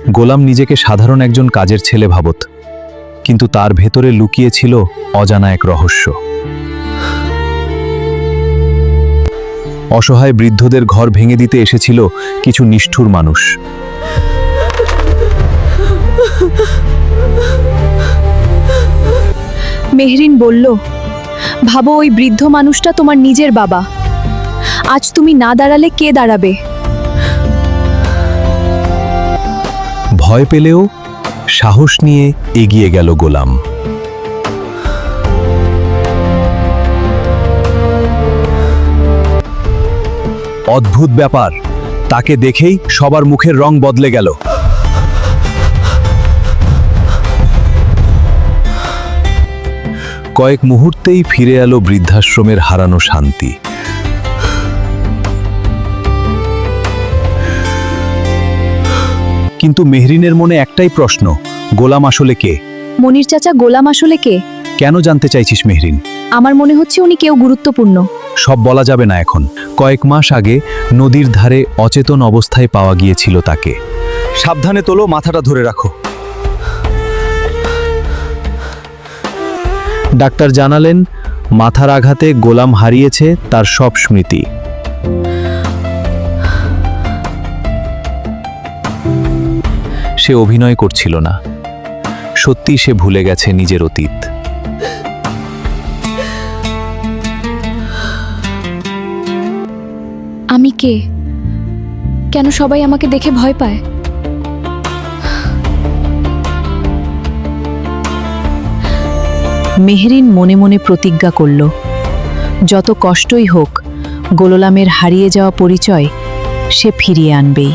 গোলাম নিজেকে সাধারণ একজন কাজের ছেলে ভাবত, কিন্তু তার ভেতরে লুকিয়ে ছিল অজানা এক রহস্য। অসহায় বৃদ্ধদের ঘর ভেঙে দিতে এসেছিল কিছু নিষ্ঠুর মানুষ। মেহরিন বলল, ভাবো ওই বৃদ্ধ মানুষটা তোমার নিজের বাবা। আজ তুমি না দাঁড়ালে কে দাঁড়াবে? ভয় পেলেও সাহস নিয়ে এগিয়ে গেল গোলাম। অদ্ভুত ব্যাপার, তাকে দেখেই সবার মুখের রং বদলে গেল। কয়েক মুহূর্তেই ফিরে এলো বৃদ্ধাশ্রমের হারানো শান্তি। কিন্তু মেহরিনের মনে একটাই প্রশ্ন, গোলাম আসলে কে? মনির চাচা, গোলাম আসলে কে? কেন জানতে চাইছিস মেহরিন? আমার মনে হচ্ছে উনি কেউ গুরুত্বপূর্ণ। সব বলা যাবে না এখন। কয়েক মাস আগে নদীর ধারে অচেতন অবস্থায় পাওয়া গিয়েছিল তাকে। সাবধানে তোলো, মাথাটা ধরে রাখো। ডাক্তার জানালেন মাথার আঘাতে গোলাম হারিয়েছে তার সব স্মৃতি। সে অভিনয় করছিল না, সত্যি সে ভুলে গেছে নিজের অতীত। আমি কে? কেন সবাই আমাকে দেখে ভয় পায়? মেহরিন মনে মনে প্রতিজ্ঞা করল, যত কষ্টই হোক গোলামের হারিয়ে যাওয়া পরিচয় সে ফিরিয়ে আনবেই।